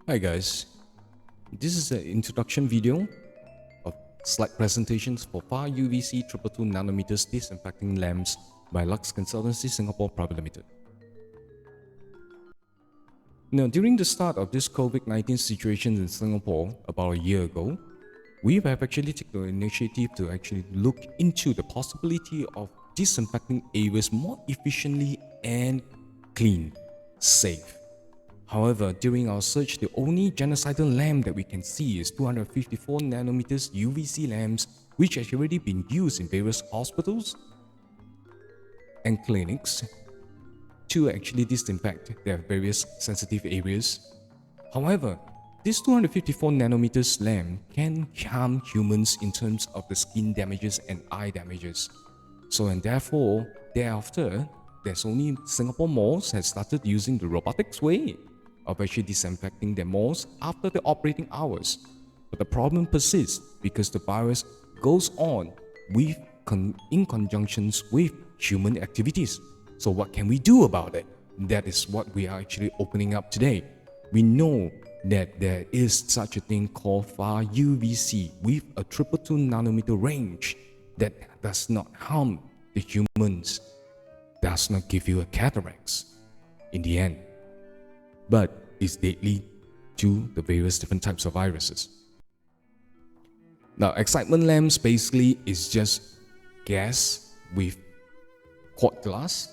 Hi guys, this is an introduction video of slide presentations for Far UVC 222 nanometers disinfecting lamps by Lux Consultancy Singapore Private Limited. Now, during the start of this COVID-19 situation in Singapore about a year ago, we have actually taken the initiative to actually look into the possibility of disinfecting areas more efficiently and clean, safe. However, during our search, the only genocidal lamp that we can see is 254 nanometers UVC lamps, which has already been used in various hospitals and clinics to actually disinfect their various sensitive areas. However, this 254 nanometers lamp can harm humans in terms of the skin damages and eye damages. So, and therefore, thereafter, there's only Singapore malls has started using the robotics way of actually disinfecting their malls after the operating hours. But the problem persists because the virus goes on in conjunction with human activities. So what can we do about it? That is what we are actually opening up today. We know that there is such a thing called Far UVC with a 222 nanometer range that does not harm the humans, does not give you a cataracts in the end, but is deadly to the various different types of viruses. Now, excitement lamps basically is just gas with quart glass,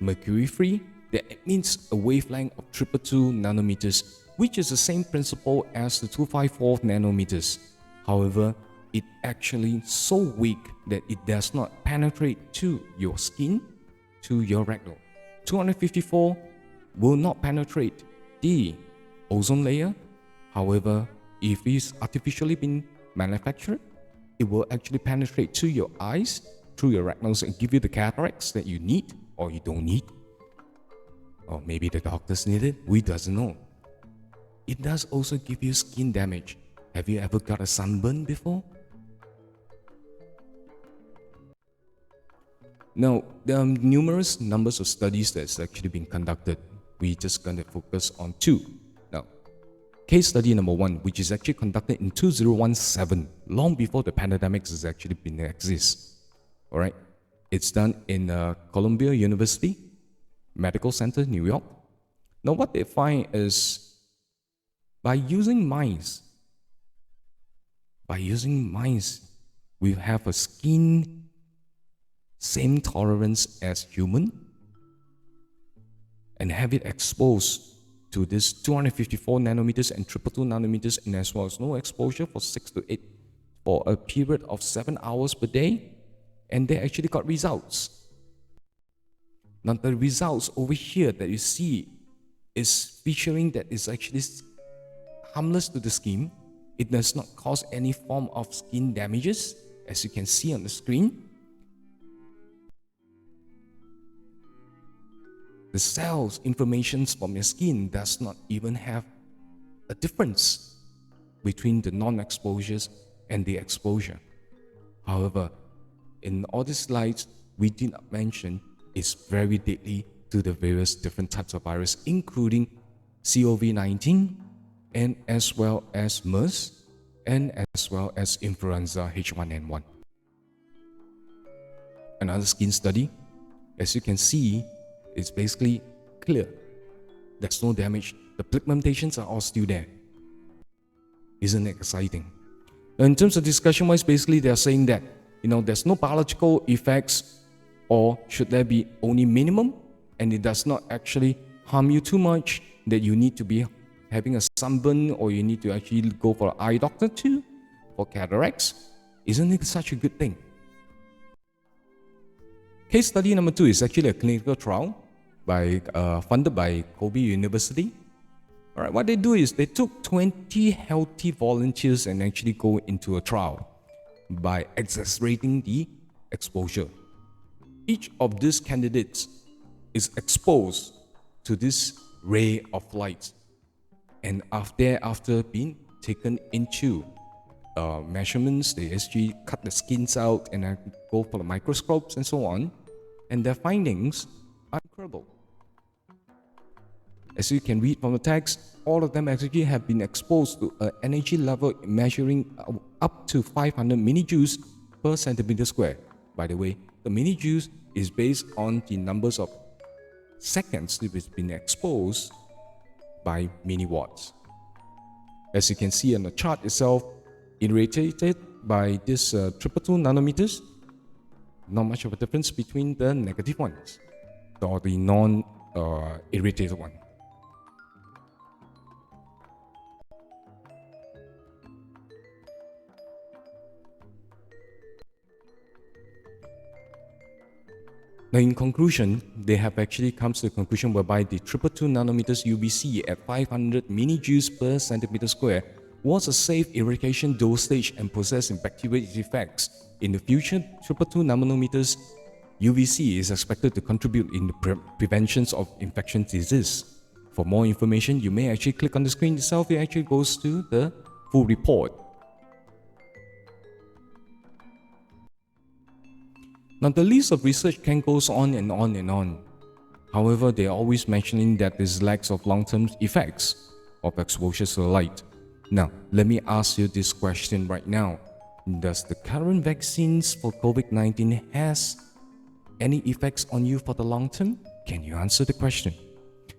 mercury-free, that emits a wavelength of 222 nanometers, which is the same principle as the 254 nanometers. However, it actually so weak that it does not penetrate to your skin, to your retina. 254 will not penetrate the ozone layer. However, if it's artificially been manufactured, it will actually penetrate to your eyes, through your retinas, and give you the cataracts that you need or you don't need. Or maybe the doctors need it, we doesn't know. It does also give you skin damage. Have you ever got a sunburn before? Now, there are numerous numbers of studies that's actually been conducted. We're just going to focus on two. Now, case study number one, which is actually conducted in 2017, long before the pandemic has actually been exist. All right, it's done in Columbia University Medical Center, New York. Now, what they find is by using mice, we have a skin same tolerance as human, and have it exposed to this 254 nanometers and 222 nanometers, and as well as no exposure for 6 to 8 for a period of 7 hours per day, and they actually got results. Now, the results over here that you see is featuring that is actually harmless to the skin. It does not cause any form of skin damages, as you can see on the screen. The cells information from your skin does not even have a difference between the non-exposures and the exposure. However, in all these slides, we did not mention it's very deadly to the various different types of virus, including COVID-19, and as well as MERS, and as well as influenza H1N1. Another skin study, as you can see, it's basically clear. There's no damage. The pigmentations are all still there. Isn't it exciting? Now, in terms of discussion-wise, basically they're saying that there's no biological effects, or should there be only minimum, and it does not actually harm you too much that you need to be having a sunburn, or you need to actually go for an eye doctor too for cataracts. Isn't it such a good thing? Case study number two is actually a clinical trial funded by Kobe University. All right, what they do is they took 20 healthy volunteers and actually go into a trial by exaggerating the exposure. Each of these candidates is exposed to this ray of light, and after being taken into measurements, they actually cut the skins out and then go for the microscopes and so on, and their findings are incredible. As you can read from the text, all of them actually have been exposed to an energy level measuring up to 500 millijoules per centimeter square. By the way, the millijoules is based on the numbers of seconds that has been exposed by milliwatts. As you can see on the chart itself, irradiated by this 222 nanometers, not much of a difference between the negative ones or the non-irradiated one. Now, in conclusion, they have actually come to the conclusion whereby the 222 nanometers UVC at 500 millijoules per centimeter square was a safe irradiation dosage and possessing bacterial effects. In the future, 222 nanometers UVC is expected to contribute in the prevention of infectious disease. For more information, you may actually click on the screen itself. It actually goes to the full report. Now, the list of research can go on and on and on. However, they are always mentioning that there's lacks of long-term effects of exposure to light. Now, let me ask you this question right now. Does the current vaccines for COVID-19 has any effects on you for the long term? Can you answer the question?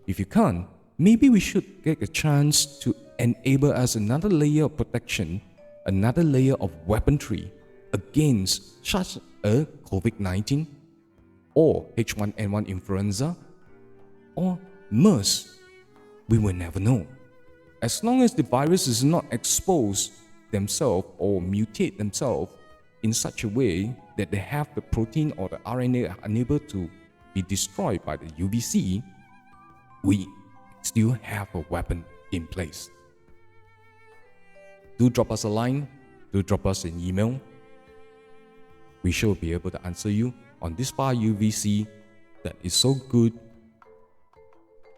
If you can't, maybe we should get a chance to enable us another layer of protection, another layer of weaponry against such a COVID-19 or H1N1 influenza or MERS. We will never know. As long as the virus is not exposed themselves or mutate themselves in such a way that they have the protein or the RNA unable to be destroyed by the UVC, we still have a weapon in place. Do drop us a line, do drop us an email. We shall be able to answer you on this Far UVC that is so good.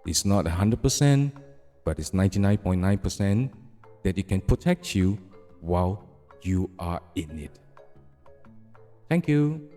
It's not 100%, but it's 99.9% that it can protect you while you are in it. Thank you.